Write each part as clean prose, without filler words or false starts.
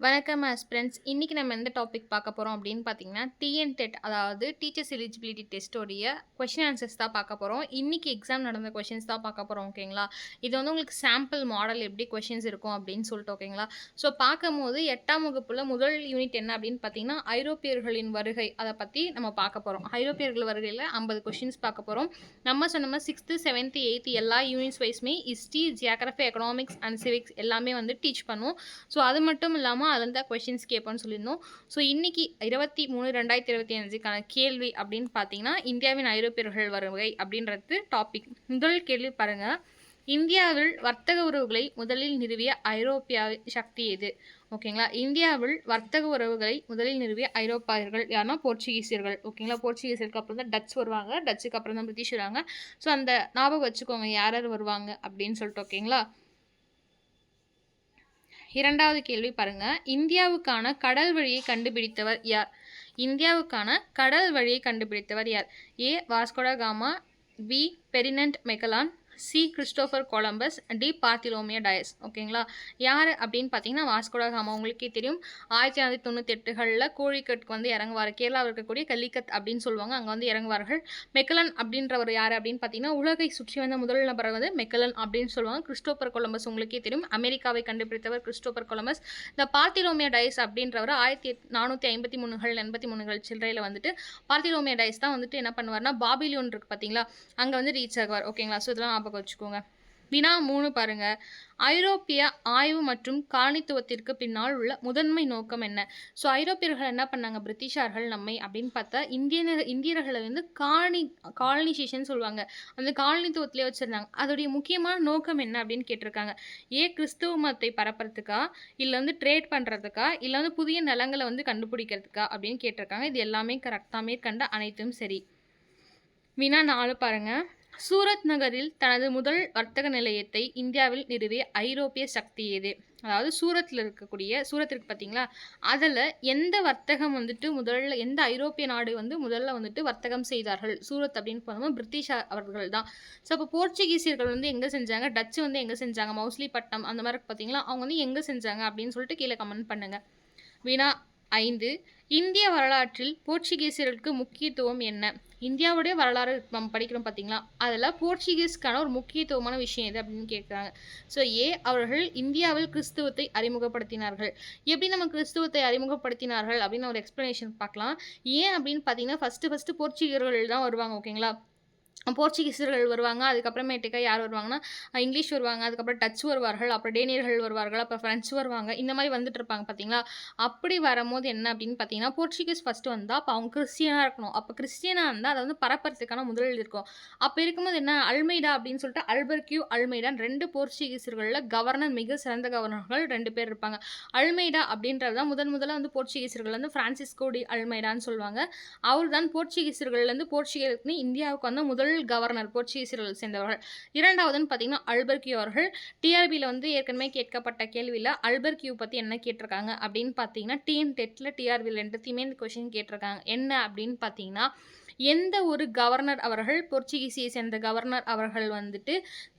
வணக்கம் ஆஸ்பிரண்ட்ஸ். இன்னைக்கு நம்ம எந்த டாபிக் பார்க்க போறோம் அப்படின்னு பார்த்தீங்கன்னா, டிஎன்டெட் அதாவது டீச்சர்ஸ் எலிஜிபிலிட்டி டெஸ்ட்டோடைய கொஸ்டின் ஆன்சர்ஸ் தான் பார்க்க போறோம். இன்னைக்கு எக்ஸாம் நடந்த கொஸ்டின்ஸ் தான் பார்க்க போறோம். ஓகேங்களா? இது வந்து உங்களுக்கு சாம்பிள் மாடல் எப்படி கொஸ்டின்ஸ் இருக்கும் அப்படின்னு சொல்லிட்டு ஓகேங்களா? ஸோ பார்க்கும்போது 8ஆம் வகுப்புல முதல் யூனிட் என்ன அப்படின்னு பார்த்தீங்கன்னா, ஐரோப்பியர்களின் வருகை அதை பத்தி நம்ம பார்க்க போறோம். ஐரோப்பியர்கள் வருகையில 50 கொஸ்டின்ஸ் பார்க்க போறோம். நம்ம சொன்ன மாதிரி 6th, 7th, 8th எல்லா யூனிட்ஸ் வைஸ்மே history, geography, economics and civics எல்லாமே வந்து டீச் பண்ணுவோம். ஸோ அது மட்டும் இல்லாமல் அதில் தான் கொஷின்ஸ் கேட்போன்னு சொல்லியிருந்தோம். ஸோ இன்னைக்கு 23/2025க்கான கேள்வி அப்படின்னு பார்த்தீங்கன்னா, இந்தியாவின் ஐரோப்பியர்கள் வருகை அப்படின்றது டாபிக். முதல் கேள்வி பாருங்க. இந்தியாவில் வர்த்தக உறவுகளை முதலில் நிறுவிய ஐரோப்பிய சக்தி எது? ஓகேங்களா? இந்தியாவில் வர்த்தக உறவுகளை முதலில் நிறுவிய ஐரோப்பாயர்கள் யாருன்னா போர்ச்சுகீசியர்கள். ஓகேங்களா? போர்ச்சுகீசியருக்கு அப்புறம் தான் டச் வருவாங்க. டச்சுக்கு அப்புறம் தான் பிரிட்டிஷ் வருவாங்க. ஸோ அந்த ஞாபகம் வச்சுக்கோங்க யார் யார் வருவாங்க அப்படின்னு சொல்லிட்டு. ஓகேங்களா? இரண்டாவது கேள்வி பாருங்க. இந்தியாவுக்கான கடல் வழியை கண்டுபிடித்தவர் யார்? இந்தியாவுக்கான கடல் வழியை கண்டுபிடித்தவர் யார்? A Vasco da Gama, B Ferdinand Magellan, C Christopher Columbus, D Bartholomew Dias. ஓகேங்களா? யார் அப்படின்னு பார்த்தீங்கன்னா வாஸ்கோட காமா. உங்களுக்கே தெரியும் 1998களில் கோழிக்கட்டுக்கு வந்து இறங்குவார். கேரளாவில் இருக்கக்கூடிய கல்லிக்கத் அப்படின்னு சொல்லுவாங்க. அங்கே வந்து இறங்குவார்கள். மெக்கலன் அப்படின்றவர் யார் அப்படின்னு பார்த்தீங்கன்னா உலகை சுற்றி வந்த முதல் நபர் வந்து மெக்கலன் அப்படின்னு சொல்லுவாங்க. கிறிஸ்டோபர் கொலம்பஸ் உங்களுக்கே தெரியும் அமெரிக்காவை கண்டுபிடித்தவர் கிறிஸ்டோபர் கொலம்பஸ். இந்த பார்த்திலோமியோ டயஸ் அப்படின்றவர் 1453கள் 83கள் சில்லறையில் வந்துட்டு பார்த்திலோமியோ டயஸ் தான் வந்துட்டு என்ன பண்ணுவார்னா பாபிலோன் இருக்கு பார்த்தீங்களா, அங்கே வந்து ரீச் ஆகுவார். ஓகேங்களா? ஸோ இதெல்லாம் ஞாபகம் வச்சுக்கோங்க. வினா 3 பாருங்க. ஐரோப்பிய ஆய்வு மற்றும் காலனித்துவத்திற்கு பின்னால் உள்ள முதன்மை நோக்கம் என்ன? ஸோ ஐரோப்பியர்கள் என்ன பண்ணாங்க? பிரிட்டிஷார்கள் நம்மை அப்படின்னு பார்த்தா இந்தியர்களை வந்து காலனிசேஷன் சொல்லுவாங்க. அந்த காலனித்துவத்திலே வச்சுருந்தாங்க. அதோடைய முக்கியமான நோக்கம் என்ன அப்படின்னு கேட்டிருக்காங்க. ஏ கிறிஸ்துவ மதத்தை பரப்புறதுக்கா, இல்லை வந்து ட்ரேட் பண்ணுறதுக்கா, இல்லை வந்து புதிய நிலங்களை வந்து கண்டுபிடிக்கிறதுக்கா அப்படின்னு கேட்டிருக்காங்க. இது எல்லாமே கரெக்டாக மேற்கண்ட அனைத்தும் சரி. வினா 4 பாருங்க. சூரத் நகரில் தனது முதல் வர்த்தக நிலையத்தை இந்தியாவில் நிறுவிய ஐரோப்பிய சக்தி எது? அதாவது சூரத்தில் இருக்கக்கூடிய சூரத் இருக்கு பார்த்தீங்களா, அதில் எந்த வர்த்தகம் வந்துட்டு முதல்ல எந்த ஐரோப்பிய நாடு வந்து முதல்ல வந்துட்டு வர்த்தகம் செய்தார்கள்? சூரத் அப்படின்னு போனோம் பிரிட்டிஷ் அவர்கள் தான். ஸோ அப்போ போர்ச்சுகீசியர்கள் வந்து எங்கே செஞ்சாங்க? டச்சு வந்து எங்கே செஞ்சாங்க? மௌஸ்லிப்பட்டினம் அந்த மாதிரி பார்த்தீங்களா, அவங்க வந்து எங்கே செஞ்சாங்க அப்படின்னு சொல்லிட்டு கீழே கமெண்ட் பண்ணுங்க. வினா 5. இந்திய வரலாற்றில் போர்ச்சுகீசியர்களுக்கு முக்கியத்துவம் என்ன? இந்தியாவுடைய வரலாறு நம்ம படிக்கிறோம் பார்த்தீங்களா, அதில் போர்ச்சுகீஸ்க்கான ஒரு முக்கியத்துவமான விஷயம் எது அப்படின்னு கேட்குறாங்க. ஸோ ஏ அவர்கள் இந்தியாவில் கிறிஸ்துவத்தை அறிமுகப்படுத்தினார்கள். எப்படி நம்ம கிறிஸ்துவத்தை அறிமுகப்படுத்தினார்கள் அப்படின்னு ஒரு எக்ஸ்ப்ளனேஷன் பார்க்கலாம். ஏன் அப்படின்னு பார்த்தீங்கன்னா ஃபஸ்ட்டு போர்ச்சுகீசியர்கள் தான் வருவாங்க. ஓகேங்களா? போர்ச்சுகீசியர்கள் வருவாங்க. அதுக்கப்புறமேட்டுக்கா யார் வருவாங்கன்னா இங்கிலீஷ் வருவாங்க. அதுக்கப்புறம் டச் வருவார்கள். அப்புறம் டேனியர்கள் வருவார்கள். அப்புறம் ஃப்ரெஞ்சு வருவாங்க. இந்த மாதிரி வந்துட்டு இருப்பாங்க பார்த்தீங்களா? அப்படி வரும்போது என்ன அப்படின்னு பார்த்தீங்கன்னா போர்ச்சுகீஸ் ஃபஸ்ட்டு வந்தால் அப்போ அவங்க கிறிஸ்டியனாக இருக்கணும். அப்போ கிறிஸ்டியனாக இருந்தால் அதை வந்து பரப்புறதுக்கான முதலில் இருக்கும். அப்போ இருக்கும்போது என்ன அல்மெய்டா அப்படின்னு சொல்லிட்டு அல்பர்கியூ அல்மெய்டான் 2 போர்ச்சுகீசியர்களில் கவர்னர் மிக சிறந்த கவர்னர்கள் 2 பேர் இருப்பாங்க. அல்மெய்டா அப்படின்றது தான் முதல்ல வந்து போர்ச்சுகீசியர்கள் வந்து பிரான்சிஸ்கோ டி அல்மெய்டான்னு சொல்லுவாங்க. அவர் தான் போர்ச்சுகீசியர்கள்லேருந்து போர்ச்சுகலுக்கு இந்தியாவுக்கு வந்த முதல் கவர்னர் போர்ச்சுகீசியர்கள் சேர்ந்தவர்கள். இரண்டாவதுன்னு பார்த்தீங்கன்னா அல்பர்கியூ அவர்கள். டிஆர்பியில் வந்து ஏற்கனவே கேட்கப்பட்ட கேள்வியில் அல்பர்கியூ பற்றி என்ன கேட்டிருக்காங்க அப்படின்னு பார்த்தீங்கன்னா டிஎன்டெட்டில் டிஆர்பியில் 2த்தையுமே இந்த கொஷின் கேட்டிருக்காங்க. என்ன அப்படின்னு பார்த்தீங்கன்னா எந்த ஒரு கவர்னர் அவர்கள் போர்ச்சுகீசியை சேர்ந்த கவர்னர் அவர்கள் வந்துட்டு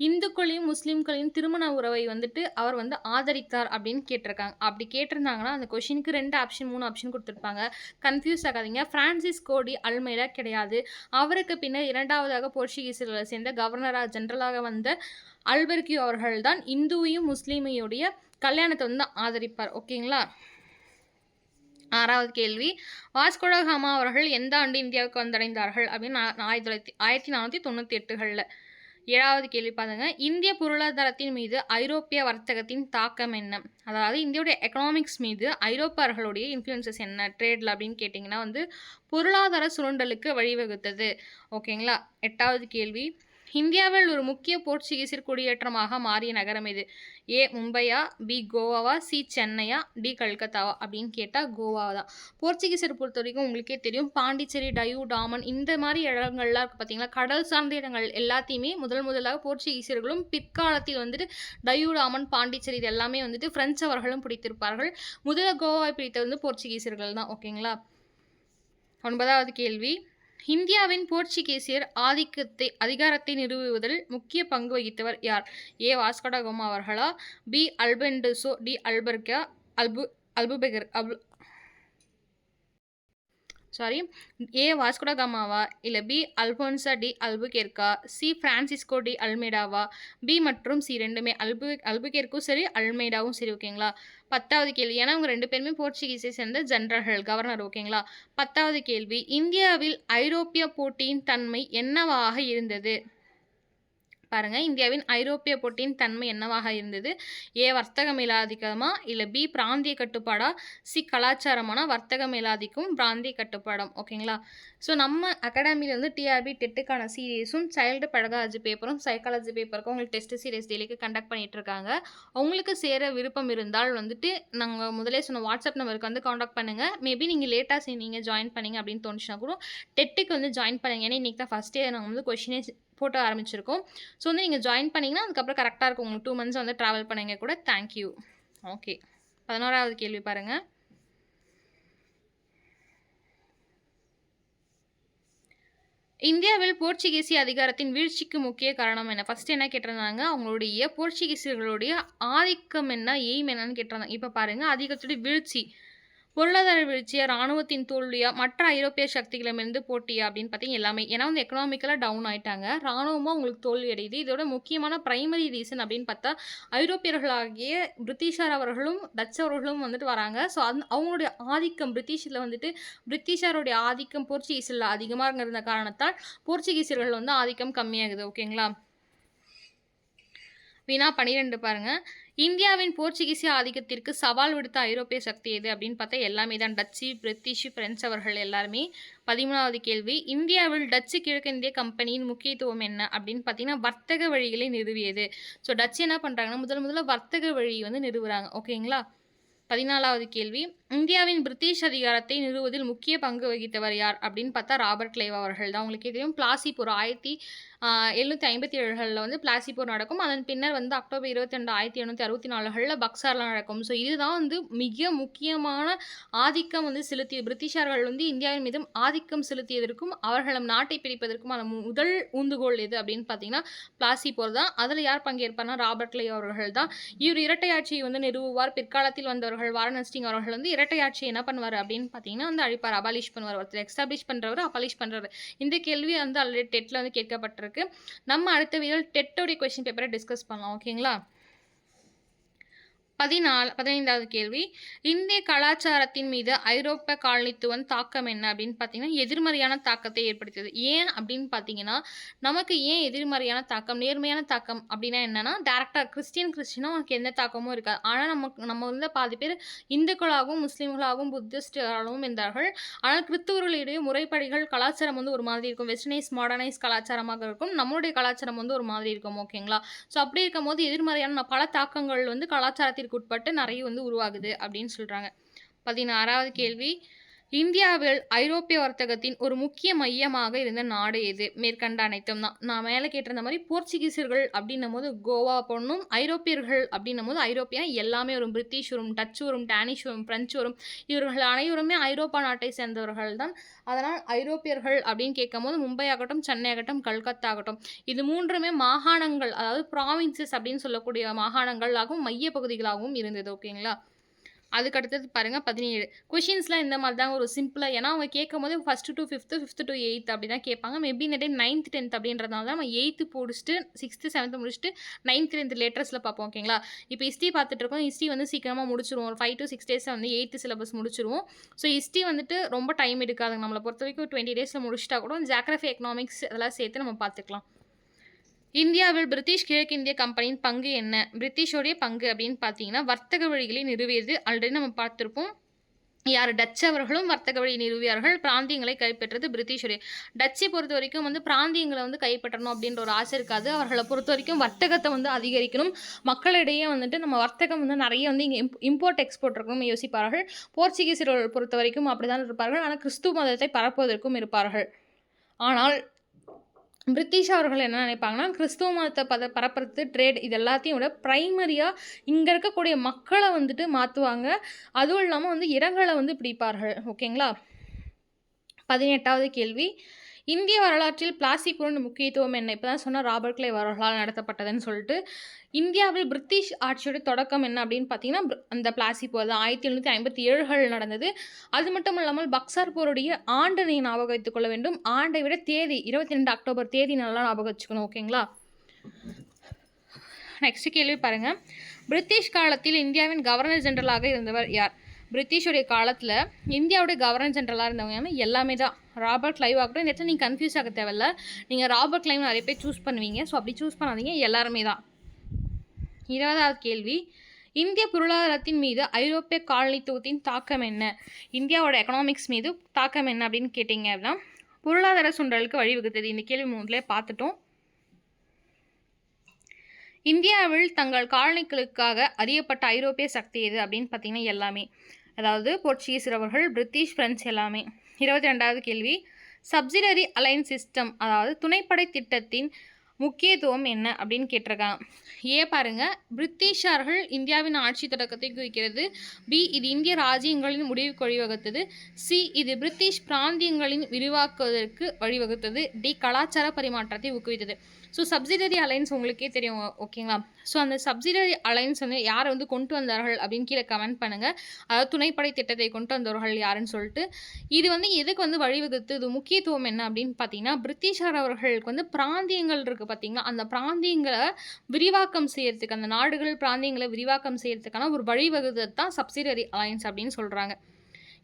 இந்துக்களையும் முஸ்லீம்களையும் திருமண உறவை வந்துட்டு அவர் வந்து ஆதரித்தார் அப்படின்னு கேட்டிருக்காங்க. அப்படி கேட்டிருந்தாங்கன்னா அந்த கொஷினுக்கு 2 ஆப்ஷன் 3 ஆப்ஷன் கொடுத்துருப்பாங்க. கன்ஃபியூஸ் ஆகாதீங்க. பிரான்சிஸ்கோ டி அல்மெய்டா கிடையாது. அவருக்கு பின்னர் இரண்டாவதாக போர்ச்சுகீசியர்களை சேர்ந்த கவர்னராக ஜெனரலாக வந்த அல்பர்கியூ அவர்கள் தான் இந்துவையும் முஸ்லீமையுடைய கல்யாணத்தை வந்து ஆதரிப்பார். ஓகேங்களா? 6வது கேள்வி. வாஸ்கோட காமா அவர்கள் எந்த ஆண்டு இந்தியாவுக்கு வந்தடைந்தார்கள் அப்படின்னு 1498களில். 7வது கேள்வி பாருங்க. இந்திய பொருளாதாரத்தின் மீது ஐரோப்பிய வர்த்தகத்தின் தாக்கம் என்ன? அதாவது இந்தியாவுடைய எக்கனாமிக்ஸ் மீது ஐரோப்பியர்களுடைய இன்ஃப்ளூயன்சஸ் என்ன ட்ரேடில் அப்படின்னு கேட்டிங்கன்னா வந்து பொருளாதார சுரண்டலுக்கு வழிவகுத்தது. ஓகேங்களா? 8வது கேள்வி. இந்தியாவில் ஒரு முக்கிய போர்ச்சுகீசியர் குடியேற்றமாக மாறிய நகரம் எது? ஏ மும்பையா, பி கோவாவா, சி சென்னையா, டி கல்கத்தாவா அப்படின்னு கேட்டால் கோவா தான். போர்ச்சுகீசியர் பொறுத்த வரைக்கும் உங்களுக்கே தெரியும் பாண்டிச்சேரி, டையூ, டாமன் இந்த மாதிரி இடங்கள்லாம் இருக்குது பார்த்தீங்களா, கடல் சார்ந்த இடங்கள் எல்லாத்தையுமே முதலாக போர்ச்சுகீசியர்களும் பிற்காலத்தில் வந்துட்டு டையூ, டாமன், பாண்டிச்சேரி இது எல்லாமே வந்துட்டு பிரெஞ்சு அவர்களும் பிடித்திருப்பார்கள். முதல்ல கோவாவை பிடித்தது வந்து போர்ச்சுகீசியர்கள் தான். ஓகேங்களா? 9வது கேள்வி. இந்தியாவின் போர்ச்சுகீசியர் அதிகாரத்தை நிறுவுவதில் முக்கிய பங்கு வகித்தவர் யார்? ஏ வாஸ்கோட காமா அவர்களா, B Alfonso de Albuquerque A Vasco da காமாவா, இல்லை பி அல்போன்சா டி அல்புகேர்க்கா, சி பிரான்சிஸ்கோ டி அல்மேடாவா, பி மற்றும் சி ரெண்டுமே அல்புகேர்க்கும் சரி அல்மேடாவும் சரி. ஓகேங்களா. 10வது கேள்வி, ஏன்னா அவங்க 2 பேருமே போர்ச்சுகீஸை சேர்ந்த ஜெனரல்கள், கவர்னர். ஓகேங்களா. 10வது கேள்வி, இந்தியாவில் ஐரோப்பிய போட்டியின் தன்மை என்னவாக இருந்தது? பாருங்க, இந்தியாவின் ஐரோப்பிய போட்டியின் தன்மை என்னவாக இருந்தது? ஏ வர்த்தக மேலாதிக்கமா, இல்லை பி பிராந்திய கட்டுப்பாடா, சி கலாச்சாரமான வர்த்தக மேலாதிக்கும் பிராந்திய கட்டுப்பாடம். ஓகேங்களா. ஸோ நம்ம அகாடமியில் வந்து டிஆர்பி டெட்டுக்கான சீரீஸும் சைல்டு பெடகாலஜி பேப்பரும் சைக்காலஜி பேப்பருக்கும் உங்களுக்கு டெஸ்ட் சீரீஸ் டெய்லிக்கு கண்டக்ட் பண்ணிட்டு இருக்காங்க. உங்களுக்கு சேர விருப்பம் இருந்தால் வந்துட்டு நாங்கள் முதலே சொன்ன வாட்ஸ்அப் நம்பருக்கு வந்து காண்டாக்ட் பண்ணுங்கள். மேபி நீங்கள் லேட்டாக நீங்கள் ஜாயின் பண்ணிங்க அப்படின்னு தோணுச்சுன்னா கூட டெட்டுக்கு வந்து ஜாயின் பண்ணுங்க. ஏன்னா இன்றைக்கி தான் ஃபஸ்ட் டே நாங்கள் வந்து கொஷினே போட்டு ஆரம்பிச்சிருக்கோம். ஸோ வந்து நீங்கள் ஜாயின் பண்ணிங்கன்னா அதுக்கப்புறம் கரெக்டாக இருக்கும். உங்களுக்கு 2 months வந்து ட்ராவல் பண்ணுங்க கூட. தேங்க்யூ. ஓகே, 11வது கேள்வி பாருங்கள். இந்தியாவில் போர்ச்சுகீசிய அதிகாரத்தின் வீழ்ச்சிக்கு முக்கிய காரணம் என்ன? ஃபர்ஸ்ட் என்ன கேட்டிருந்தாங்க, அவங்களுடைய போர்ச்சுகீசியர்களுடைய ஆதிக்கம் என்ன, எய்ம் என்னன்னு கேட்டிருந்தாங்க. இப்போ பாருங்கள், அதிகத்துடைய வீழ்ச்சி, பொருளாதார வீழ்ச்சியா, இராணுவத்தின் தோல்வியா, மற்ற ஐரோப்பிய சக்திகளிடமிருந்து போட்டியா அப்படின்னு பார்த்தீங்கன்னா எல்லாமே. ஏன்னா வந்து எக்கனாமிக்கலாக டவுன் ஆயிட்டாங்க, இராணுவமும் அவங்களுக்கு தோல்வி அடையுது. இதோட முக்கியமான பிரைமரி ரீசன் அப்படின்னு பார்த்தா ஐரோப்பியர்களாகிய பிரிட்டிஷார் அவர்களும் டச் அவர்களும் வந்துட்டு வராங்க. ஸோ அவங்களுடைய ஆதிக்கம் பிரிட்டிஷில் வந்துட்டு பிரிட்டிஷாருடைய ஆதிக்கம் போர்ச்சுகீஸில் அதிகமாக இருந்த காரணத்தால் போர்ச்சுகீசியர்கள் வந்து ஆதிக்கம் கம்மியாகுது. ஓகேங்களா. வினா 12 பாருங்க. இந்தியாவின் போர்ச்சுகீசிய ஆதிக்கத்திற்கு சவால் விடுத்த ஐரோப்பிய சக்தி எது அப்படின்னு பார்த்தா எல்லாமே தான், டச்சு, பிரிட்டிஷ், பிரெஞ்சு அவர்கள் எல்லாருமே. 13வது கேள்வி, இந்தியாவில் டச்சு கிழக்கிந்திய கம்பெனியின் முக்கியத்துவம் என்ன அப்படின்னு பார்த்தீங்கன்னா வர்த்தக வழிகளை நிறுவியது. ஸோ டச்சு என்ன பண்ணுறாங்கன்னா முதல்ல வர்த்தக வழி வந்து நிறுவுறாங்க. ஓகேங்களா. 14வது கேள்வி, இந்தியாவின் பிரிட்டிஷ் அதிகாரத்தை நிறுவுவதில் முக்கிய பங்கு வகித்தவர் யார் அப்படின்னு பார்த்தா ராபர்ட் கிளைவ் அவர்கள் தான். உங்களுக்கு தெரியும், பிளாசி போர் 1757களில் வந்து பிளாசி போர் நடக்கும். அதன் பின்னர் வந்து அக்டோபர் 22, 1764களில் பக்சாரில் நடக்கும். ஸோ இதுதான் வந்து மிக முக்கியமான ஆதிக்கம் வந்து செலுத்திய பிரிட்டிஷார்கள் வந்து இந்தியாவின் மீதும் ஆதிக்கம் செலுத்தியதற்கும் அவர்களும் நாட்டை பிடிப்பதற்கும் அந்த முதல் ஊந்துகோல் எது அப்படின்னு பார்த்தீங்கன்னா பிளாசி போர் தான். அதில் யார் பங்கேற்பார்னா ராபர்ட் கிளைவ் அவர்கள் தான். இவர் இரட்டை ஆட்சியை வந்து நிறுவுவார். பிற்காலத்தில் வந்தவர்கள் வாரன் அவர்கள் வந்து இரட்டை ஆட்சியை என்ன பண்ணுவார் அப்படின்னு பார்த்தீங்கன்னா வந்து அழிப்பார், அபாலிஷ் பண்ணுவார். ஒருத்தர் எஸ்டாப்ளிஷ் பண்ணுறவர், அபாலிஷ் பண்ணுறவர். இந்த கேள்வி வந்து ஆல்ரெடி டெட்டில் வந்து கேட்கப்பட்டிருக்கு. நம்ம அடுத்த வீடியோவில் டெட்டோடைய கொஸ்டின் பேப்பரை டிஸ்கஸ் பண்ணலாம். ஓகேங்களா. 15வது கேள்வி, இந்திய கலாச்சாரத்தின் மீது ஐரோப்பிய காலனித்துவம் தாக்கம் என்ன அப்படின்னு பார்த்தீங்கன்னா எதிர்மறையான தாக்கத்தை ஏற்படுத்தியது. ஏன் அப்படின்னு பார்த்தீங்கன்னா நமக்கு ஏன் எதிர்மறையான தாக்கம், நேர்மையான தாக்கம் அப்படின்னா என்னன்னா டேரக்டாக கிறிஸ்டியனா நமக்கு எந்த தாக்கமும் இருக்காது. ஆனால் நம்ம வந்து பாதி பேர் இந்துக்களாகவும் முஸ்லீம்களாகவும் புத்திஸ்டாகவும் இருந்தார்கள். ஆனால் கிறிஸ்துவர்களுடைய முறைப்படிகள் கலாச்சாரம் வந்து ஒரு மாதிரி இருக்கும். வெஸ்டர்னைஸ் மாடர்னைஸ் கலாச்சாரமாக இருக்கும். நம்மளுடைய கலாச்சாரம் வந்து ஒரு மாதிரி இருக்கும். ஓகேங்களா. ஸோ அப்படி இருக்கும் போது எதிர்மறையான பல தாக்கங்கள் வந்து கலாச்சாரத்திற்கு உட்பட்டு நிறைய வந்து உருவாகுது அப்படின்னு சொல்றாங்க. 16வது கேள்வி, இந்தியாவில் ஐரோப்பிய வர்த்தகத்தின் ஒரு முக்கிய மையமாக இருந்த நாடு எது? மேற்கண்ட அனைத்தும் தான். நான் மேலே கேட்டிருந்த மாதிரி போர்ச்சுகீசியர்கள் அப்படின்னும் போது கோவா போடணும், ஐரோப்பியர்கள் அப்படின்னும் போது ஐரோப்பியா எல்லாமே வரும். பிரிட்டிஷ் வரும், டச் வரும், டேனிஷ் வரும், பிரெஞ்சு வரும். இவர்கள் அனைவருமே ஐரோப்பா நாட்டை சேர்ந்தவர்கள் தான். அதனால் ஐரோப்பியர்கள் அப்படின்னு கேட்கும் போது மும்பை ஆகட்டும், சென்னை ஆகட்டும், கல்கத்தா ஆகட்டும், இது மூன்றுமே மாகாணங்கள், அதாவது ப்ராவின்சஸ் அப்படின்னு சொல்லக்கூடிய மாகாணங்களாகவும் மைய பகுதிகளாகவும் இருந்தது. ஓகேங்களா. அதுக்கு அடுத்தது பாருங்கள் 17 கொஷின்ஸ்லாம் இந்த மாதிரி தான் ஒரு சிம்பிளாக. ஏன்னா அவங்க கேட்கும் போது 1st to 5th, 5th to 8th அப்படி தான் கேட்பாங்க. மேபி இந்த டைம் 9th 10th அப்படின்றதுனால தான் நம்ம 8th முடிச்சுட்டு 6th 7th முடிச்சுட்டு 9th 10th லேட்டஸ்ட்டில் பார்ப்போம். ஓகேங்களா. இப்போ ஹிஸ்ட்ரி பார்த்துட்டு இருக்கோம். ஹிஸ்ட்ரி வந்து சீக்கிரமாக முடிச்சிருவோம். ஒரு 5 to 6 days வந்து 8th சிலபஸ் முடிச்சிருவோம். ஸோ ஹிஸ்ட்ரி வந்துட்டு ரொம்ப டைம் எடுக்காது. நம்மளை பொறுத்த வரைக்கும் 20 days முடிச்சிட்டா கூட ஜியோகிராஃபி, எக்கனாமிக்ஸ் இதெல்லாம் சேர்த்து நம்ம பார்த்துக்கலாம். இந்தியாவில் பிரிட்டிஷ் கிழக்கிந்திய கம்பெனியின் பங்கு என்ன? பிரிட்டிஷோடைய பங்கு அப்படின்னு பார்த்தீங்கன்னா வர்த்தக வழிகளை நிறுவியது. ஆல்ரெடி நம்ம பார்த்துருப்போம். யார்? டச் அவர்களும் வர்த்தக வழி நிறுவியார்கள். பிராந்தியங்களை கைப்பற்றது பிரிட்டிஷுடைய. டச்சை பொறுத்த வரைக்கும் வந்து பிராந்தியங்களை வந்து கைப்பற்றணும் அப்படின்ற ஒரு ஆசை இருக்காது. அவர்களை பொறுத்த வரைக்கும் வர்த்தகத்தை வந்து அதிகரிக்கணும், மக்களிடையே வந்துட்டு நம்ம வர்த்தகம் வந்து நிறைய வந்து இங்கே இம்போர்ட் எக்ஸ்போர்ட் இருக்கணும் யோசிப்பார்கள். போர்ச்சுகீசியர்கள் பொறுத்த வரைக்கும் அப்படிதான் இருப்பார்கள். ஆனால் கிறிஸ்துவ மதத்தை பரப்புவதற்கும் இருப்பார்கள். ஆனால் பிரிட்டிஷ் அவர்கள் என்ன நினைப்பாங்கன்னா கிறிஸ்துவ மதத்தை பரப்புறது, ட்ரேட், இது எல்லாத்தையும் விட ப்ரைமரியாக இங்கே இருக்கக்கூடிய மக்களை வந்துட்டு மாற்றுவாங்க. அதுவும் இல்லாமல் வந்து இடங்களை வந்து பிடிப்பார்கள். ஓகேங்களா. 18வது கேள்வி, இந்திய வரலாற்றில் பிளாசி போரின் முக்கியத்துவம் என்ன? இப்போ தான் சொன்னால் ராபர்ட் கிளைவ் அவர்களால் நடத்தப்பட்டதுன்னு சொல்லிட்டு. இந்தியாவில் பிரிட்டிஷ் ஆட்சியோட தொடக்கம் என்ன அப்படின்னு பார்த்தீங்கன்னா அந்த பிளாசி போர் தான் 1757 நடந்தது. அது மட்டும் இல்லாமல் பக்சார் போருடைய ஆண்டு நீங்கள் ஞாபகம் வைத்துக் கொள்ள வேண்டும். ஆண்டை விட தேதி 22 அக்டோபர் தேதி நல்லா ஞாபகம் வச்சுக்கணும். ஓகேங்களா? நெக்ஸ்ட் கேள்வி பாருங்கள். பிரிட்டிஷ் காலத்தில் இந்தியாவின் கவர்னர் ஜெனரலாக இருந்தவர் யார்? பிரிட்டிஷுடைய காலத்தில் இந்தியாவுடைய கவர்னர் ஜெனரலாக இருந்தவங்க எல்லாமே தான். ராபர்ட் கிளைவ் ஆகட்டும். இந்த இடத்துல நீங்கள் கன்ஃபியூஸ் ஆக தேவையில்ல. நீங்கள் ராபர்ட் கிளைவ் நிறைய பேர் சூஸ் பண்ணுவீங்க. ஸோ அப்படி சூஸ் பண்ணாதீங்க, எல்லாருமே தான். 20வது கேள்வி. இந்திய பொருளாதாரத்தின் மீது ஐரோப்பிய காலனித்துவத்தின் தாக்கம் என்ன? இந்தியாவோட எக்கனாமிக்ஸ் மீது தாக்கம் என்ன அப்படின்னு கேட்டிங்க அப்படின்னா பொருளாதார சுண்டலுக்கு வழிவகுத்தது. இந்த கேள்வி முதல்ல பார்த்துட்டோம். இந்தியாவில் தங்கள் காலனிகளுக்காக அறியப்பட்ட ஐரோப்பிய சக்தி எது அப்படின்னு பார்த்தீங்கன்னா எல்லாமே, அதாவது போர்ச்சுகீசியர்கள், பிரிட்டிஷ், பிரெஞ்சு எல்லாமே. 22வது கேள்வி. சப்சிடரி அலைன்ஸ் சிஸ்டம், அதாவது துணைப்படை திட்டத்தின் முக்கியத்துவம் என்ன அப்படின்னு கேட்டிருக்காங்க. பாருங்கள், பிரிட்டிஷார்கள் இந்தியாவின் ஆட்சி தொடக்கத்தை குறிக்கிறது. பி, இது இந்திய ராஜ்யங்களின் முடிவுக்கு வழிவகுத்தது. சி, இது பிரிட்டிஷ் பிராந்தியங்களின் விரிவாக்குவதற்கு வழிவகுத்தது. டி, கலாச்சார பரிமாற்றத்தை ஊக்குவித்தது. ஸோ சப்சிடரி அலைன்ஸ் உங்களுக்கே தெரியும். ஓகேங்களா? ஸோ அந்த சப்சிடரி அலைன்ஸ் வந்து யாரை வந்து கொண்டு வந்தார்கள் அப்படின்னு கீழே கமெண்ட் பண்ணுங்கள். அதாவது துணைப்படை திட்டத்தை கொண்டு வந்தவர்கள் யாருன்னு சொல்லிட்டு. இது வந்து எதுக்கு வந்து வழிவகுத்து, இது முக்கியத்துவம் என்ன அப்படின்னு பார்த்தீங்கன்னா பிரிட்டிஷார் அவர்களுக்கு வந்து பிராந்தியங்கள் இருக்குது பார்த்தீங்களா, அந்த பிராந்தியங்களை விரிவாக்கம் செய்யறதுக்கு, அந்த நாடுகள் பிராந்தியங்களை விரிவாக்கம் செய்யறதுக்கான ஒரு வழிவகுத்தது தான் சப்சிடரி அலைன்ஸ் அப்படின்னு சொல்கிறாங்க.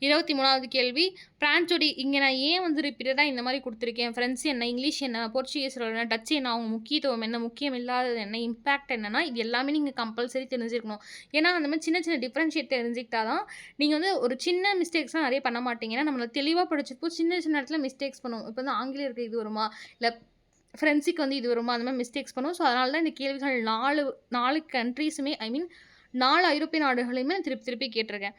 23வது கேள்வி. பிரான்சோடி, இங்கே நான் ஏன் வந்து ரிப்பீட்டடாக இந்த மாதிரி கொடுத்துருக்கேன், ஃப்ரெண்ட்ஸ் என்ன, இங்கிலீஷ் என்ன, போர்ச்சுகீஸ் என்ன, டச்சு என்ன, அவங்க முக்கியத்துவம் என்ன, முக்கியம் இல்லாதது என்ன, இம்பேக்ட் என்னன்னா, இது எல்லாமே நீங்கள் கம்பல்சரி தெரிஞ்சிருக்கணும். ஏன்னா அந்த மாதிரி சின்ன சின்ன டிஃப்ரென்ஷியேட் தெரிஞ்சுக்கிட்டா தான் நீங்கள் வந்து ஒரு சின்ன மிஸ்டேக்ஸ்லாம் நிறைய பண்ண மாட்டீங்க. ஏன்னா நம்மளை தெளிவாக படிச்சப்போ சின்ன சின்ன இடத்துல மிஸ்டேக்ஸ் பண்ணுவோம். இப்போ வந்து ஆங்கிலேயருக்கு இது வருமா, இல்லை ஃப்ரெண்ட்ஸுக்கு வந்து இது வருமா, அந்த மாதிரி மிஸ்டேக்ஸ் பண்ணுவோம். ஸோ அதனால தான் இந்த கேள்விகள் நாலு கண்ட்ரீஸுமே, ஐ மீன் 4 ஐரோப்பிய நாடுகளையுமே திருப்பி திருப்பி கேட்டிருக்கேன்.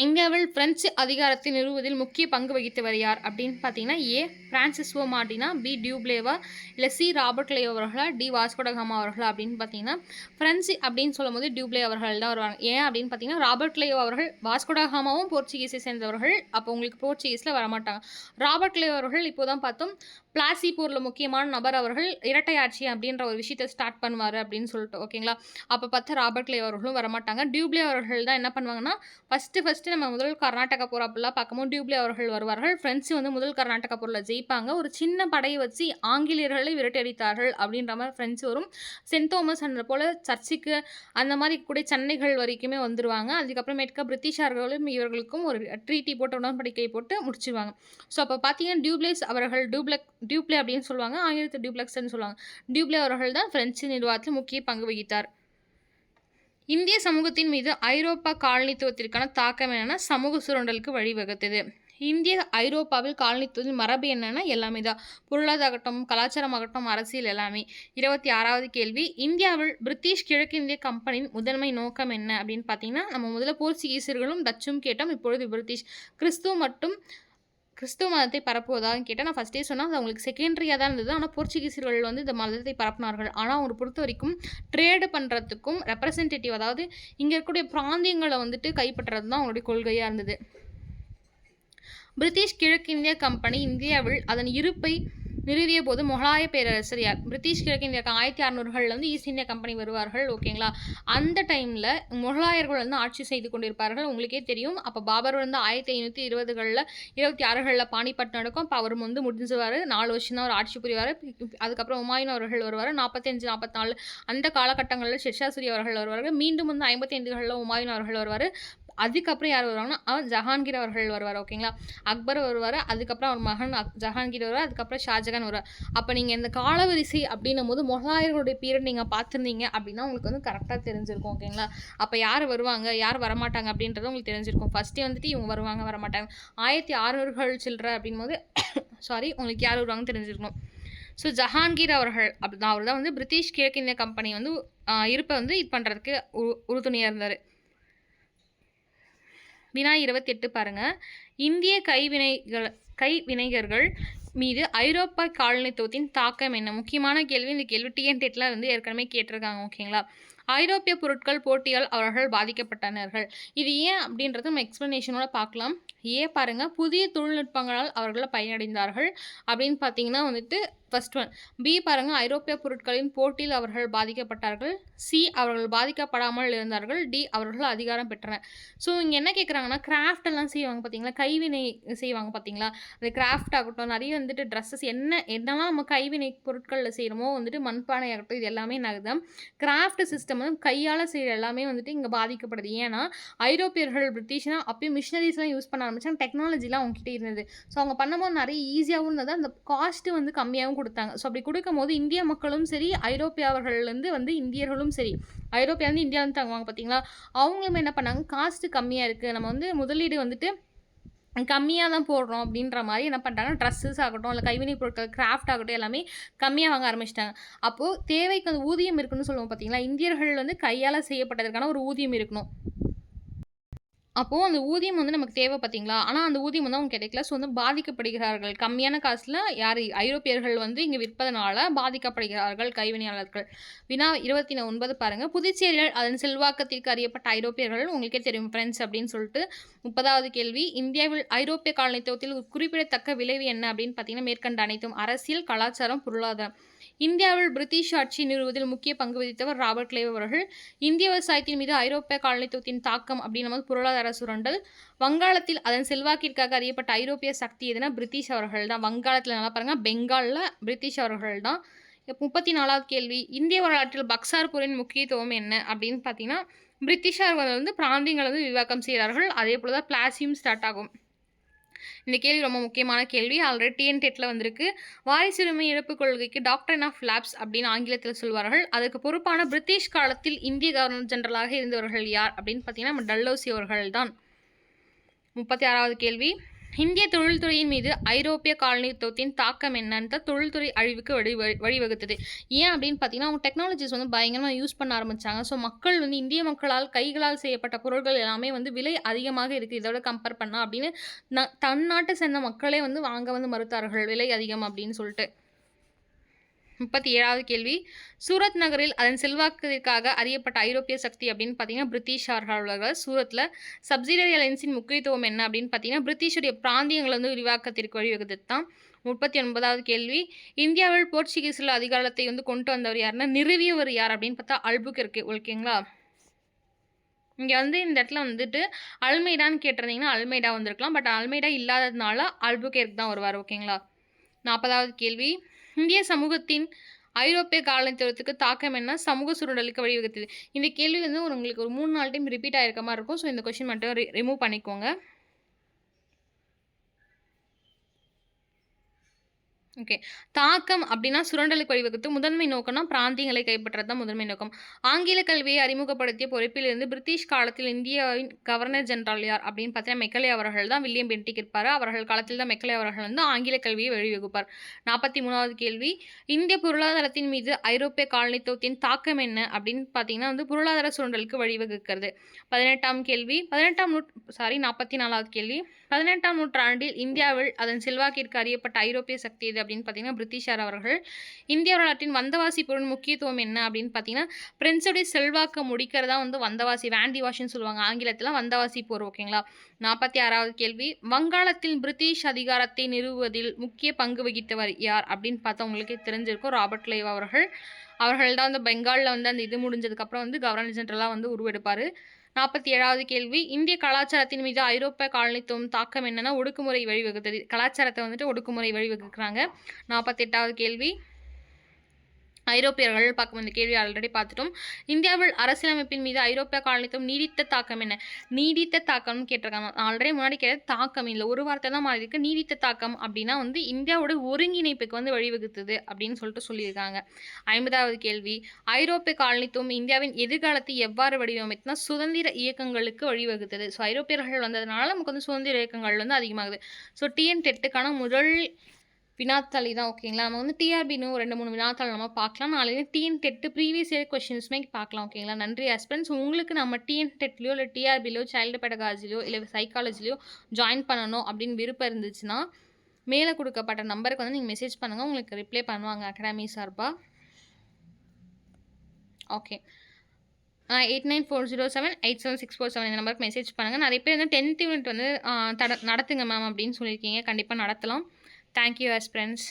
இந்தியாவில் பிரெஞ்சு அதிகாரத்தை நிறுவுவதில் முக்கிய பங்கு வகித்தவர் யார் அப்படின்னு பார்த்தீங்கன்னா ஏ, பிரான்சிஸ்கோ மார்டினா, பி, டியூப்ளேவா, இல்லை சி, ராபர்ட் கிளைவ் அவர்களா, டி, வாஸ்கோ காமா அவர்களா அப்படின்னு பார்த்தீங்கன்னா பிரெஞ்சு அப்படின்னு சொல்லும் போது டியூப்ளே அவர்கள் தான் வருவாங்க. ஏன் அப்படின்னு பார்த்தீங்கன்னா ராபர்ட் கிளைவ் அவர்கள், வாஸ்கோ காமாவும் போர்ச்சுகீஸை சேர்ந்தவர்கள். அப்போ உங்களுக்கு போர்ச்சுகீஸில் வரமாட்டாங்க. ராபர்ட் கிளைவ் அவர்கள் இப்போ தான் பார்த்தோம் பிளாசி போரில் முக்கியமான நபர். அவர்கள் இரட்டை ஆட்சி அப்படின்ற ஒரு விஷயத்தை ஸ்டார்ட் பண்ணுவார் அப்படின்னு சொல்லிட்டு. ஓகேங்களா? அப்போ பார்த்தா ராபர்ட் கிளைவ் அவர்களும் வரமாட்டாங்க. டியூப்ளே அவர்கள் தான் என்ன பண்ணுவாங்கன்னா ஃபஸ்ட்டு நம்ம முதல் கர்நாடகா போர் அப்படிலாம் பார்க்கும்போது டியூப்ளே அவர்கள் வருவார்கள். ஃப்ரெண்ட்ஸு வந்து முதல் கர்நாடகா போரில் ஜெயிப்பாங்க. ஒரு சின்ன படையை வச்சு ஆங்கிலேயர்களை விரட்டடித்தார்கள் அப்படின்ற மாதிரி ஃப்ரெண்ட்ஸ் வரும். சென்ட் தோமஸ் அந்த போல் சர்ச்சுக்கு அந்த மாதிரி கூட சென்னைகள் வரைக்குமே வந்துடுவாங்க. அதுக்கப்புறமேட்டுக்கா பிரிட்டிஷார்களும் இவர்களுக்கும் ஒரு ட்ரீட்டி போட்டு உடன்படிக்கை போட்டு முடிச்சுவாங்க. ஸோ அப்போ பார்த்தீங்கன்னா டியூப்ளேஸ் அவர்கள் டியூப்ளே அப்படின்னு சொல்லுவாங்க, ஆங்கிலத்தில் டியூப்ளெக்ஸ்ன்னு சொல்லுவாங்க. டியூப்ளே அவர்கள் தான் பிரெஞ்சு நிர்வாகத்தில் முக்கிய பங்கு வகித்தார். இந்திய சமூகத்தின் மீது ஐரோப்பா காலனித்துவத்திற்கான தாக்கம் என்னென்னா சமூக சுரண்டலுக்கு வழிவகுத்தது. இந்திய ஐரோப்பாவில் காலனித்துவத்தின் மரபு என்னென்னா எல்லாமே தான். பொருளாதாரமாகட்டும், கலாச்சாரமாகட்டும், அரசியல் எல்லாமே. 26வது கேள்வி. இந்தியாவில் பிரிட்டிஷ் கிழக்கிந்திய கம்பெனியின் முதன்மை நோக்கம் என்ன அப்படின்னு பார்த்தீங்கன்னா நம்ம முதல்ல போர்ச்சுகீசியர்களும் டச்சும் கேட்டோம். இப்பொழுது பிரிட்டிஷ். கிறிஸ்துவ மதத்தை பரப்புவதாக கேட்டால் நான் ஃபஸ்ட்டே சொன்னால் அது அவங்களுக்கு செகண்டரியாக தான் இருந்தது. ஆனால் போர்ச்சுகீசியர்கள் வந்து இந்த மதத்தை பரப்பினார்கள். ஆனால் அவங்க பொறுத்த வரைக்கும் ட்ரேடு பண்ணுறதுக்கும் ரெப்ரசன்டேட்டிவ், அதாவது இங்கே இருக்கக்கூடிய பிராந்தியங்களை வந்துட்டு கைப்பற்றுறது தான் அவங்களுடைய கொள்கையாக இருந்தது. பிரிட்டிஷ் கிழக்கிந்திய கம்பெனி இந்தியாவில் அதன் இருப்பை நிறுவிய போது முகலாய பேரரசர் யார்? பிரிட்டிஷ் கிழக்கிந்திய 1600களில் வந்து ஈஸ்ட் இந்தியா கம்பெனி வருவார்கள். ஓகேங்களா? அந்த டைமில் முகலாயர்கள் வந்து ஆட்சி செய்து கொண்டிருப்பார்கள். உங்களுக்கே தெரியும். அப்போ பாபர் வந்து 1520களில் 26களில் பானிபட் நடக்கும். அப்போ அவர் வந்து முடிஞ்சுவார். 4 வருஷம் தான் அவர் ஆட்சி புரிவார். அதுக்கப்புறம் உமாயூன் அவர்கள் வருவார். 45, 44 அந்த காலகட்டங்களில் ஷெர்ஷா சூரி அவர்கள் வருவார்கள். மீண்டும் வந்து 55களில் உமாயூன் அவர்கள் வருவார். அதுக்கப்புறம் யார் வருவாங்கன்னா ஜஹாங்கீர் அவர்கள் வருவார். ஓகேங்களா? அக்பர் வருவார். அதுக்கப்புறம் அவர் மகன் ஜஹாங்கீர் வருவார். அதுக்கப்புறம் ஷாஜகான் வருவார். அப்போ நீங்கள் இந்த காலவரிசை அப்படின்னும் போது முகலாயர்களுடைய பீரியட் நீங்கள் பார்த்துருந்தீங்க அப்படின்னா உங்களுக்கு வந்து கரெக்டாக தெரிஞ்சிருக்கும். ஓகேங்களா? அப்போ யார் வருவாங்க, யார் வரமாட்டாங்க அப்படின்றது உங்களுக்கு தெரிஞ்சிருக்கும். ஃபஸ்ட்டே வந்துட்டு இவங்க வருவாங்க, வரமாட்டாங்க. 1600கள் சில்லற அப்படின் போது உங்களுக்கு யார் வருவாங்கன்னு தெரிஞ்சிருக்கணும். ஸோ ஜஹாங்கீர் அவர்கள் அப்படிதான், அவர் தான் வந்து பிரிட்டிஷ் கிழக்கிந்திய கம்பெனி வந்து இருப்பை வந்து இது பண்ணுறதுக்கு உறுதுணையாக இருந்தார். வினா 28 பாருங்கள். இந்திய கைவினைஞர்கள் மீது ஐரோப்பா காலனித்துவத்தின் தாக்கம் என்ன? முக்கியமான கேள்வி. இந்த கேள்வி TNTல வந்து ஏற்கனவே கேட்டிருக்காங்க. ஓகேங்களா? ஐரோப்பிய பொருட்கள் போட்டியால் அவர்கள் பாதிக்கப்பட்டனர்கள். இது ஏன் அப்படின்றது நம்ம எக்ஸ்ப்ளனேஷனோட பார்க்கலாம். பாருங்கள், புதிய தொழில்நுட்பங்களால் அவர்கள் பயனடைந்தார்கள் அப்படின்னு பார்த்தீங்கன்னா வந்துட்டு ஃபர்ஸ்ட் ஒன். பி பாருங்க, ஐரோப்பிய பொருட்களின் போட்டியில் அவர்கள் பாதிக்கப்பட்டார்கள். சி, அவர்கள் பாதிக்கப்படாமல் இருந்தார்கள். டி, அவர்கள் அதிகாரம் பெற்றனர். ஸோ இங்கே என்ன கேட்குறாங்கன்னா, கிராஃப்ட் எல்லாம் செய்வாங்க பார்த்தீங்களா, கைவினை செய்வாங்க பார்த்தீங்களா, அந்த கிராஃப்ட் ஆகட்டும், நிறைய வந்துட்டு ட்ரெஸ்ஸஸ் என்னெல்லாம் நம்ம கைவினை பொருட்களில் செய்கிறோமோ வந்துட்டு மண்பானை ஆகட்டும், இது எல்லாமே என்னது, கிராஃப்ட் சிஸ்டம் வந்து கையால் செய்கிற எல்லாமே வந்துட்டு இங்கே பாதிக்கப்படுது. ஏன்னா ஐரோப்பியர்கள் பிரிட்டிஷ்னா அப்பயும் மிஷினரிஸ்லாம் யூஸ் பண்ண ஆரம்பிச்சாங்க, டெக்னாலஜிலாம் அவங்ககிட்ட இருந்தது. ஸோ அவங்க பண்ணும்போது நிறைய ஈஸியாகவும் இருந்தது, அந்த காஸ்ட்டு வந்து கம்மியாகவும் கொடுத்தாங்க. ஸோ அப்படி கொடுக்கும்போது இந்திய மக்களும் சரி, ஐரோப்பியவர்கள்லேருந்து வந்து இந்தியர்களும் சரி, ஐரோப்பியாவிலேருந்து இந்தியாவிலேருந்து தங்குவாங்க பார்த்தீங்களா, அவங்களும் என்ன பண்ணாங்க, காஸ்ட்டு கம்மியாக இருக்குது, நம்ம வந்து முதலீடு வந்துட்டு கம்மியாக தான் போடுறோம் அப்படின்ற மாதிரி என்ன பண்ணுறாங்க, ட்ரெஸ்ஸஸ் ஆகட்டும், இல்லை கைவினை பொருட்கள், கிராஃப்ட் ஆகட்டும், எல்லாமே கம்மியாக வாங்க ஆரம்பிச்சிட்டாங்க. அப்போது தேவைக்கு அந்த ஊதியம் இருக்குன்னு சொல்லுவோம் பார்த்தீங்களா, இந்தியர்கள் வந்து கையால் செய்யப்பட்டதற்கான ஒரு ஊதியம் இருக்கணும். அப்போது அந்த ஊதியம் வந்து நமக்கு தேவை பார்த்தீங்களா, ஆனால் அந்த ஊதியம் வந்து அவங்க கிடைக்கல. ஸோ வந்து பாதிக்கப்படுகிறார்கள். கம்மியான காசில் யார், ஐரோப்பியர்கள் வந்து இங்கே விற்பதனால பாதிக்கப்படுகிறார்கள் கைவினையாளர்கள். வினா 29 பாருங்கள். புதுச்சேரியில் அதன் செல்வாக்கத்திற்கு அறியப்பட்ட ஐரோப்பியர்கள், உங்களுக்கே தெரியும் ஃப்ரெண்ட்ஸ் அப்படின்னு சொல்லிட்டு. 30வது கேள்வி. இந்தியாவில் ஐரோப்பிய காலனித்துவத்தில் குறிப்பிடத்தக்க விளைவு என்ன அப்படின்னு பார்த்தீங்கன்னா, மேற்கண்ட அனைத்தும். அரசியல், கலாச்சாரம், பொருளாதாரம். இந்தியாவில் பிரிட்டிஷ் ஆட்சி நிறுவுவதில் முக்கிய பங்கு வகித்தவர் ராபர்ட் கிளைவ் அவர்கள். இந்திய விவசாயத்தின் மீது ஐரோப்பிய காலனித்துவத்தின் தாக்கம் அப்படின்னு பொருளாதார சுரண்டல். வங்காளத்தில் அதன் செல்வாக்கிற்காக அறியப்பட்ட ஐரோப்பிய சக்தி எதுனா, பிரிட்டிஷ் அவர்கள் தான். வங்காளத்தில் நல்லா பாருங்க, பெங்காலில் பிரிட்டிஷ் அவர்கள் தான். 34வது கேள்வி. இந்திய வரலாற்றில் பக்சார் போரின் முக்கியத்துவம் என்ன அப்படின்னு பார்த்தீங்கன்னா, பிரிட்டிஷார்கள் வந்து பிராந்தியங்களை வந்து விவாக்கம் செய்கிறார்கள். அதே போல தான் பிளாசியும் ஸ்டார்ட் ஆகும். இந்த கேள்வி ரொம்ப முக்கியமான கேள்வி, ஆல்ரெடி டிஎன்டெட்டில் வந்திருக்கு. வாரிசுரிமை இழப்பு கொள்கைக்கு டாக்டரின் ஆஃப் லேப்ஸ் அப்படின்னு ஆங்கிலத்தில் சொல்வார்கள். அதுக்கு பொறுப்பான பிரிட்டிஷ் காலத்தில் இந்திய கவர்னர் ஜெனரலாக இருந்தவர்கள் யார் அப்படின்னு பார்த்தீங்கன்னா, நம்ம டல்ஹௌசி அவர்கள் தான். 36வது கேள்வி. இந்திய தொழில்துறையின் மீது ஐரோப்பிய காலனித்துவத்தின் தாக்கம் என்னன்னு, தொழில்துறை அழிவுக்கு வழிவகுத்தது. ஏன் அப்படின்னு பார்த்தீங்கன்னா, அவங்க டெக்னாலஜிஸ் வந்து பயங்கரமாக யூஸ் பண்ண ஆரம்பித்தாங்க. ஸோ மக்கள் வந்து இந்திய மக்களால் கைகளால் செய்யப்பட்ட பொருட்கள் எல்லாமே வந்து விலை அதிகமாக இருக்குது இதோட கம்பேர் பண்ணால் அப்படின்னு தன் நாட்டை சேர்ந்த மக்களே வந்து வாங்க வந்து மறுத்தார்கள், விலை அதிகம் அப்படின்னு சொல்லிட்டு. 37வது கேள்வி. சூரத் நகரில் அதன் செல்வாக்கிற்காக அறியப்பட்ட ஐரோப்பிய சக்தி அப்படின்னு பார்த்தீங்கன்னா, பிரிட்டிஷார்கள். சூரத்தில் சப்சிடரி அலைன்ஸின் முக்கியத்துவம் என்ன அப்படின்னு பார்த்தீங்கன்னா, பிரிட்டிஷுடைய பிராந்தியங்கள் வந்து விரிவாக்கத்திற்கு வழிவகுத்தது தான். 39வது கேள்வி. இந்தியாவில் போர்ச்சுகீஸில் அதிகாரத்தை வந்து கொண்டு வந்தவர் யாருன்னா, நிறுவியவர் யார் அப்படின்னு பார்த்தா அல்புகெர்க்கு. ஓகேங்களா, இங்கே வந்து இந்த இடத்துல வந்துட்டு அல்மெய்டான்னு கேட்டிருந்தீங்கன்னா அல்மெய்டா வந்திருக்கலாம், பட் அல்மெய்டா இல்லாததுனால அல்புகெர்க் தான் வருவார். ஓகேங்களா. 40வது கேள்வி. இந்திய சமூகத்தின் ஐரோப்பிய காலனித்துவத்துக்கு தாக்கம் என்ன, சமூக சுரண்டலுக்கு வழிவகுத்தது. இந்த கேள்வி வந்து உங்களுக்கு ஒரு 3-4 டைம் ரிப்பீட் ஆகிருக்க மாதிரி இருக்கும். ஸோ இந்த கொஸ்டின் மட்டும் ரிமூவ் பண்ணிக்கோங்க. ஓகே. தாக்கம் அப்படின்னா சுரண்டலுக்கு வழிவகுத்து. முதன்மை நோக்கம்னா பிராந்தியங்களை கைப்பற்றது தான் முதன்மை நோக்கம். ஆங்கில கல்வியை அறிமுகப்படுத்திய பொறுப்பிலிருந்து பிரிட்டிஷ் காலத்தில் இந்தியாவின் கவர்னர் ஜெனரல் யார் அப்படின்னு பார்த்தீங்கன்னா, மெக்கலே அவர்கள் தான். வில்லியம் பென்டிக் இருப்பார். அவர்கள் காலத்தில் தான் மெக்கலே அவர்கள் வந்து ஆங்கில கல்வியை வழிவகுப்பார். 43வது கேள்வி. இந்திய பொருளாதாரத்தின் மீது ஐரோப்பிய காலனித்துவத்தின் தாக்கம் என்ன அப்படின்னு பார்த்தீங்கன்னா வந்து பொருளாதார சுரண்டலுக்கு வழிவகுக்கிறது. 18ஆம் கேள்வி. 44வது கேள்வி. 18ஆம் நூற்றாண்டில் இந்தியாவில் அதன் செல்வாக்கிற்கு அறியப்பட்ட ஐரோப்பிய சக்தி எது அப்படின்னு பார்த்தீங்கன்னா, பிரிட்டிஷார் அவர்கள். இந்திய வரலாற்றின் வந்தவாசி போரின் முக்கியத்துவம் என்ன அப்படின்னு பார்த்தீங்கன்னா, பிரெஞ்சோடைய செல்வாக்கு முடிக்கிறதா வந்து வந்தவாசி, வேண்டி வாஷ்ன்னு சொல்லுவாங்க ஆங்கிலத்தில், வந்தவாசி போர். ஓகேங்களா. 46வது கேள்வி. வங்காளத்தில் பிரிட்டிஷ் அதிகாரத்தை நிறுவுவதில் முக்கிய பங்கு வகித்தவர் யார் அப்படின்னு பார்த்தா உங்களுக்கே தெரிஞ்சிருக்கும், ராபர்ட் கிளைவ் அவர்கள். அவர்கள் தான் வந்து பெங்காலில் வந்து அந்த இது முடிஞ்சதுக்கப்புறம் வந்து கவர்னர் ஜெனரலாக வந்து உருவெடுப்பார். 47வது கேள்வி. இந்திய கலாச்சாரத்தின் மீது ஐரோப்பிய காலனித்துவம் தாக்கம் என்னன்னா, ஒடுக்குமுறை வழிவகுத்தது. கலாச்சாரத்தை வந்துட்டு ஒடுக்குமுறை வழிவகுக்கிறாங்க. 48வது கேள்வி. ஐரோப்பியர்கள் பார்க்கும் இந்த கேள்வி ஆல்ரெடி பார்த்துட்டோம். இந்தியாவில் அரசியலமைப்பின் மீது ஐரோப்பிய காலனித்துவம் நீடித்த தாக்கம் என்ன, நீடித்த தாக்கம்னு கேட்டிருக்காங்க. ஆல்ரெடி முன்னாடி கேட்ட தாக்கம் இல்லை, ஒரு வார்த்தை தான் மாறி இருக்கு. நீடித்த தாக்கம் அப்படின்னா வந்து இந்தியாவோட ஒருங்கிணைப்புக்கு வந்து வழிவகுத்தது அப்படின்னு சொல்லிட்டு சொல்லியிருக்காங்க. 50வது கேள்வி. ஐரோப்பிய காலனித்துவம் இந்தியாவின் எதிர்காலத்தை எவ்வாறு வடிவமைத்துனா, சுதந்திர இயக்கங்களுக்கு வழிவகுத்தது. ஸோ ஐரோப்பியர்கள் வந்ததுனால நமக்கு வந்து சுதந்திர இயக்கங்கள் வந்து அதிகமாகுது. ஸோ டிஎன்-டெட்டுக்கான முதல் வினாத்தாளி தான். ஓகேங்களா. நம்ம வந்து டிஆர்பின்னு 2-3 வினாத்தாள் நம்ம பார்க்கலாம். நாளைக்கு டிஎன்-டெட் ப்ரீவியஸ் இயர் கொஸ்டின்ஸுமே பார்க்கலாம். ஓகேங்களா. நன்றி ஆஸ்பிரண்ட்ஸ். உங்களுக்கு நம்ம டிஎன்-டெட்லையோ இல்லை டிஆர்பிலையோ சைல்டு பெடகாலஜிலையோ இல்லை சைக்காலஜிலையோ ஜாயின் பண்ணணும் அப்படின்னு விருப்பம் இருந்துச்சுன்னா, மேலே கொடுக்கப்பட்ட நம்பருக்கு வந்து நீங்கள் மெசேஜ் பண்ணுங்கள், உங்களுக்கு ரிப்ளை பண்ணுவாங்க அகாடமி சார்பாக. ஓகே. 8940787647 இந்த நம்பருக்கு மெசேஜ் பண்ணுங்கள். நிறைய பேர் வந்து 10th யூனிட் வந்து நடத்துங்க மேம் அப்படின்னு சொல்லியிருக்கீங்க. கண்டிப்பாக நடத்தலாம். Thank you, aspirants.